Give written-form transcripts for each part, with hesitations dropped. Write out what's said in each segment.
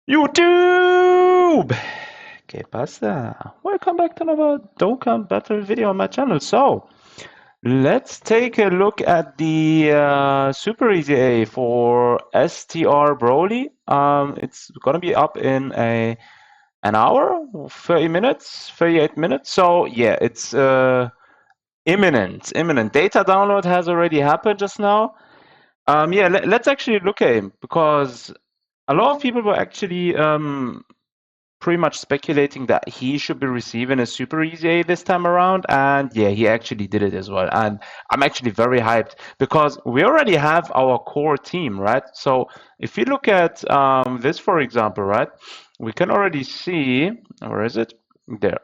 YouTube! ¿Qué pasa? Welcome back to another Dokkan battle video on my channel. So, let's take a look at the Super EZA for STR Broly. It's gonna be up in an hour, 30 minutes, 38 minutes. So yeah, it's imminent. Data download has already happened just now. Yeah, let's actually look at him because a lot of people were actually pretty much speculating that he should be receiving a Super EZA this time around, and yeah, he actually did it as well. And I'm actually very hyped because we already have our core team, right? So if you look at this, for example, right, we can already see, where is it? There.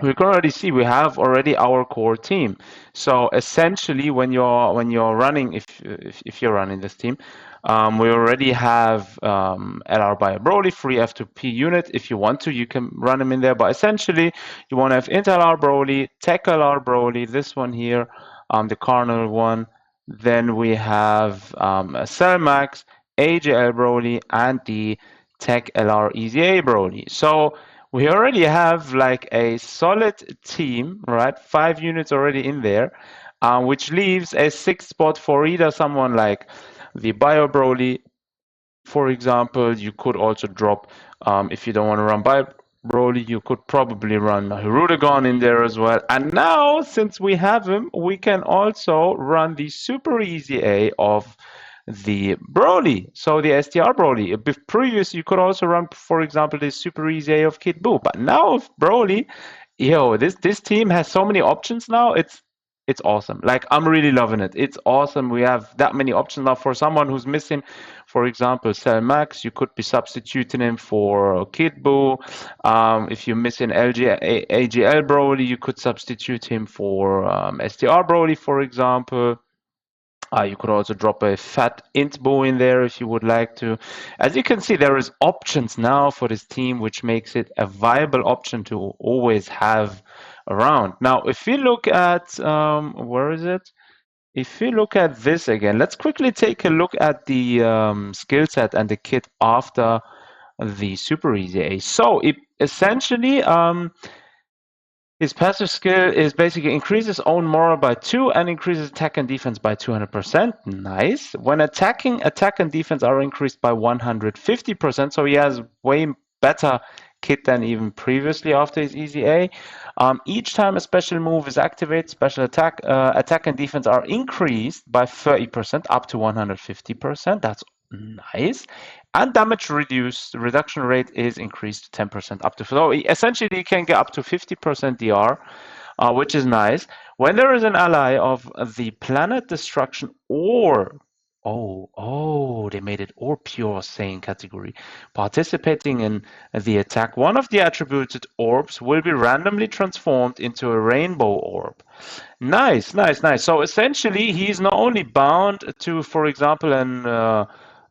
We can already see we have already our core team. So essentially, when you're running, if you're running this team, we already have LR by a Broly, free F2P unit. If you want to, you can run them in there. But essentially, you want to have Int LR Broly, Tech LR Broly, this one here, the Carnal one. Then we have a Cell Max, AJL Broly, and the Tech LR EZA Broly. So we already have like a solid team, right? 5 units already in there, which leaves a 6th spot for either someone like the Bio Broly, for example. You could also drop, if you don't want to run Bio Broly, you could probably run Hirudegon in there as well. And now, since we have him, we can also run the Super EZA of the Broly, so the STR Broly. Previous, you could also run, for example, the Super EZA of Kid Buu. But now with Broly, yo, this team has so many options now. It's awesome. Like, I'm really loving it. It's awesome. We have that many options now. For someone who's missing, for example, Cell Max, you could be substituting him for Kid Buu. If you're missing AGL Broly, you could substitute him for STR Broly, for example. You could also drop a fat int bow in there if you would like to. As you can see, there is options now for this team, which makes it a viable option to always have around. Now, if you look at, where is it? If you look at this again, let's quickly take a look at the skill set and the kit after the Super EZA. So it essentially, his passive skill is basically increases own moral by 2 and increases attack and defense by 200%. Nice. When attacking, attack and defense are increased by 150%. So he has way better kit than even previously after his EZA. Each time a special move is activated, special attack and defense are increased by 30% up to 150%. That's nice. And damage reduction rate is increased to 10% up to. So essentially, you can get up to 50% DR, which is nice. When there is an ally of the planet destruction or they made it or pure Saiyan category participating in the attack, one of the attributed orbs will be randomly transformed into a rainbow orb. Nice. So essentially, he's not only bound to, for example,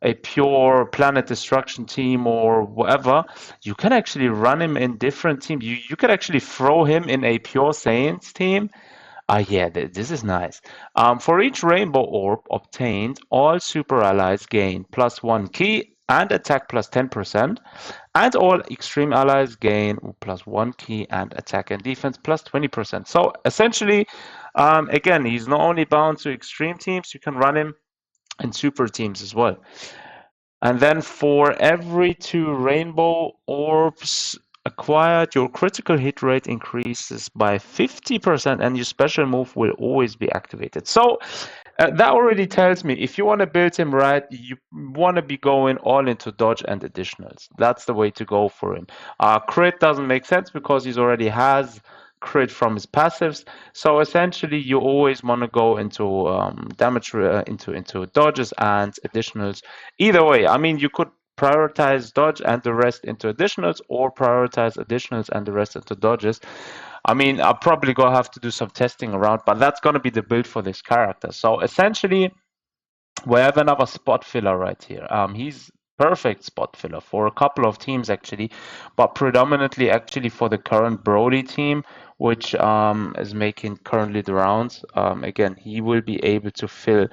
a pure planet destruction team or whatever. You can actually run him in different teams. You could actually throw him in a pure Saiyans team. Yeah, this is nice. For each rainbow orb obtained, all super allies gain +1 key and attack +10%, and all extreme allies gain +1 key and attack and defense +20%. So essentially, again, he's not only bound to extreme teams, you can run him in super teams as well. And then for every 2 rainbow orbs acquired, your critical hit rate increases by 50% and your special move will always be activated. So that already tells me if you want to build him right, you want to be going all into dodge and additionals. That's the way to go for him. Crit doesn't make sense because he already has crit from his passives. So essentially, you always want to go into damage, into dodges and additionals. Either way, I mean, you could prioritize dodge and the rest into additionals, or prioritize additionals and the rest into dodges. I mean, I'll probably go have to do some testing around, but that's going to be the build for this character. So essentially, we have another spot filler right here. He's perfect spot filler for a couple of teams actually, but predominantly actually for the current Broly team, which is making currently the rounds. Again, he will be able to fill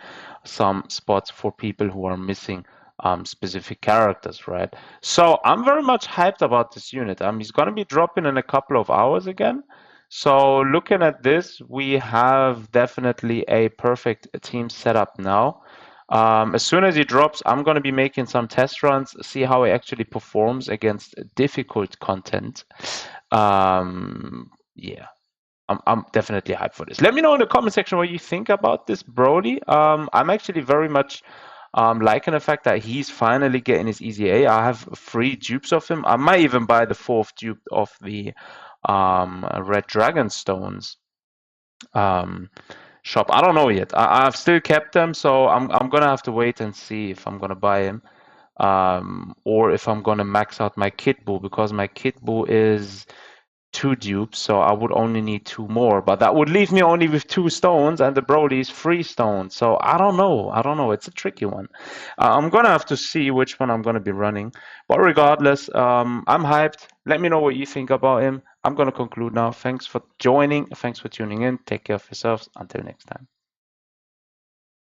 some spots for people who are missing specific characters, right? So I'm very much hyped about this unit. He's going to be dropping in a couple of hours again. So looking at this, we have definitely a perfect team setup now. As soon as he drops, I'm going to be making some test runs, see how he actually performs against difficult content. Yeah, I'm definitely hyped for this. Let me know in the comment section what you think about this BROLY. I'm actually very much liking the fact that he's finally getting his EZA. I have 3 dupes of him. I might even buy the 4th dupe of the Red Dragon Stones shop. I don't know yet. I've still kept them, so I'm gonna have to wait and see if I'm gonna buy him, or if I'm gonna max out my Kit Buu, because my Kit Buu is 2 dupes, so I would only need 2 more, but that would leave me only with 2 stones, and the Broly is 3 stones. So I don't know. It's a tricky one. I'm gonna have to see which one I'm gonna be running. But regardless, I'm hyped. Let me know what you think about him. I'm gonna conclude now. Thanks for joining. Thanks for tuning in. Take care of yourselves. Until next time.